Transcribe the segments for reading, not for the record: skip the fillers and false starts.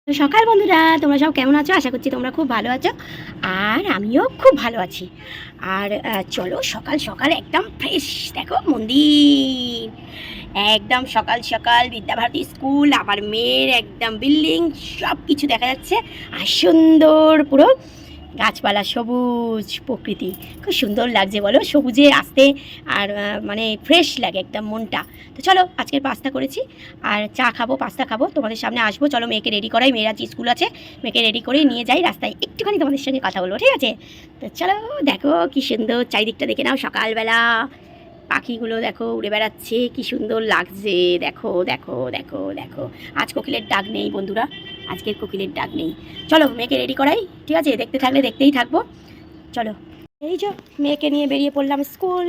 সকাল বন্ধুরা, তোমরা সব কেমন আছো? আশা করছি তোমরা খুব ভালো আছো, আর আমিও খুব ভালো আছি। আর চলো সকাল সকাল একদম ফ্রেশ, দেখো মন্দির, একদম সকাল সকাল বিদ্যাভারতী স্কুল, আমার মেয়ের একদম বিল্ডিং, সব কিছু দেখা যাচ্ছে। আর সুন্দর পুরো গাছপালা, সবুজ প্রকৃতি, খুব সুন্দর লাগছে বলো, সবুজে আসতে। আর মানে ফ্রেশ লাগে একদম মনটা। তো চলো আজকের পাস্তা করেছি, আর চা খাবো, পাস্তা খাবো, তোমাদের সামনে আসবো। চলো মেয়েকে রেডি করাই, মেয়ের আজ স্কুল আছে, মেয়েকে রেডি করে নিয়ে যাই, রাস্তায় একটুখানি তোমাদের সঙ্গে কথা বলবো, ঠিক আছে? তো চলো, দেখো কি সুন্দর চারিদিকটা দেখে নাও, সকালবেলা পাখিগুলো দেখো উড়ে বেড়াচ্ছে, কি সুন্দর লাগছে। দেখো দেখো দেখো দেখো, আজ কোকিলের ডাক নেই বন্ধুরা, আজকের কোকিলের ডাক নেই। চলো মেয়েকে রেডি করাই, ঠিক আছে? দেখতে থাকলে দেখতেই থাকবো। চলো, এই যে মেয়েকে নিয়ে বেরিয়ে পড়লাম স্কুল।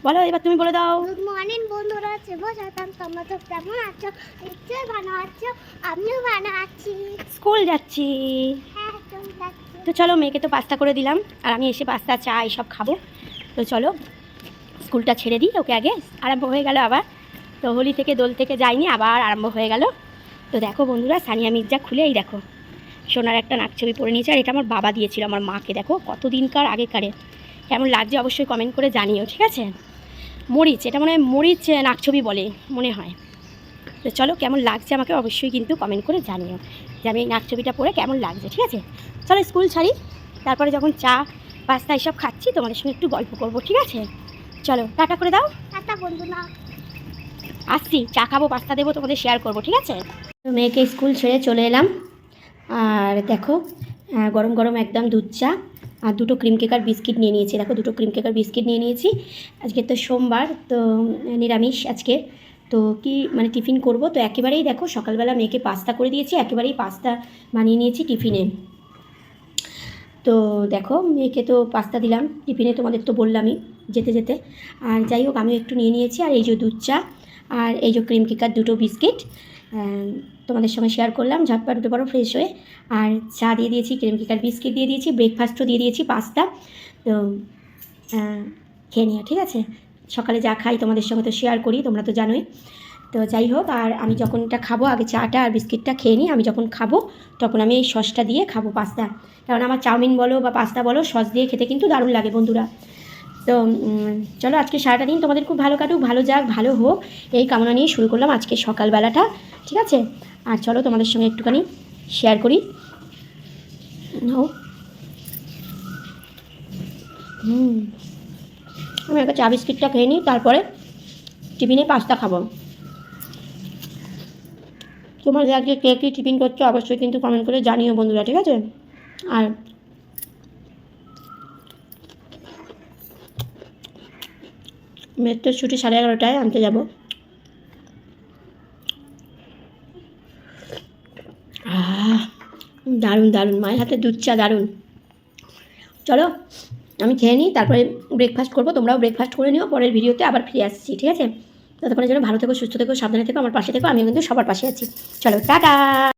বলো, এবার তুমি বলে দাও। গুড মর্নিং বন্ধুরা, শুভ সকাল। তোমরা তো কেমন আছো? নিশ্চয়ই ভালো আছো, আমিও ভালো আছি। স্কুল যাচ্ছি। হ্যাঁ, তুমি যাচ্ছি। তো চলো, মেয়েকে তো পাস্তা করে দিলাম, আর আমি এসে পাস্তা চা এইসব খাবো। তো চলো স্কুলটা ছেড়ে দিই, ওকে আগে। আরম্ভ হয়ে গেল আবার, তো হোলি থেকে দোল থেকে যাইনি, আবার আরম্ভ হয়ে গেল। তো দেখো বন্ধুরা, সানিয়া মির্জা খুলে এই দেখো সোনার একটা নাকছবি পরে নিয়েছে, আর এটা আমার বাবা দিয়েছিল আমার মাকে। দেখো কতদিনকার আগেকারে, কেমন লাগছে অবশ্যই কমেন্ট করে জানিও, ঠিক আছে? মরিচ, এটা মনে হয় মরিচ নাকছবি বলে মনে হয়। তো চলো, কেমন লাগছে আমাকে অবশ্যই কিন্তু কমেন্ট করে জানিও যে আমি এই নাকছবিটা পরে কেমন লাগছে, ঠিক আছে? চলো স্কুল ছাড়ি, তারপরে যখন চা পাস্তা এইসব খাচ্ছি তোমাদের সঙ্গে একটু গল্প করবো, ঠিক আছে? চলো টাটা করে দাও। টাটা বন্ধুরা। আসছি, চা খাবো, পাস্তা দেবো, তোমাদের শেয়ার করবো, ঠিক আছে? তো মেয়েকে স্কুল ছেড়ে চলে এলাম, আর দেখো গরম গরম একদম দুধ চা আর দুটো ক্রিম কেকার বিস্কিট নিয়ে নিয়েছি। দেখো দুটো ক্রিম কেকার বিস্কিট নিয়ে নিয়েছি। আজকে তো সোমবার, তো নিরামিষ আজকে। তো কি মানে টিফিন করব, তো একেবারেই দেখো সকালবেলা মেয়েকে পাস্তা করে দিয়েছি, একেবারেই পাস্তা বানিয়ে নিয়েছি টিফিনে। তো দেখো মেয়েকে তো পাস্তা দিলাম টিফিনে, তোমাদের তো বললামই যেতে যেতে। আর যাই হোক, আমিও একটু নিয়ে নিয়েছি, আর এই যে দুধ চা আর এই যে ক্রিম কেকার দুটো বিস্কিট তোমাদের সঙ্গে শেয়ার করলাম, ঝটপট উঠে পড়ো ফ্রেশ হয়ে। আর চা দিয়ে দিয়েছি, ক্রিম কেকার বিস্কিট দিয়ে দিয়েছি, ব্রেকফাস্টও দিয়ে দিয়েছি পাস্তা। তো খেয়ে নিও, ঠিক আছে? সকালে যা খাই তোমাদের সঙ্গে তো শেয়ার করি, তোমরা তো জানোই। তো যাই হোক, আর আমি যখন এটা খাবো, আগে চাটা আর বিস্কিটটা খেয়ে নিই। আমি যখন খাবো তখন আমি এই সসটা দিয়ে খাবো পাস্তা, কারণ আমার চাউমিন বলো বা পাস্তা বলো, সস দিয়ে খেতে কিন্তু দারুণ লাগে বন্ধুরা। তো চলো আজকে সারাটা দিন তোমাদের খুব ভালো কাটুক, ভালো যাক, ভালো হোক, এই কামনা নিয়ে শুরু করলাম আজকে সকালবেলাটা, ঠিক আছে? আর চলো তোমাদের সঙ্গে একটুখানি শেয়ার করি। আমি একটা চা বিস্কিটটা খেয়ে নিই, তারপরে টিফিনে পাস্তা খাবো। তোমাদের আজকে কে কী টিফিন করছো অবশ্যই কিন্তু কমেন্ট করে জানিও বন্ধুরা, ঠিক আছে? আর মেয়ের তো ছুটি 11:30টায়, আনতে যাবো। দারুণ দারুণ, মায়ের হাতে দুধ চা দারুণ। চলো আমি খেয়ে নিই, তারপরে ব্রেকফাস্ট করবো। তোমরাও ব্রেকফাস্ট করে নিও, পরের ভিডিওতে আবার ফিরে আসছি, ঠিক আছে? ততক্ষণের জন্য ভালো থেকো, সুস্থ থেকো, সাবধানে থেকো, আমার পাশে থেকো, আমিও কিন্তু সবার পাশে আছি। চলো টাটা।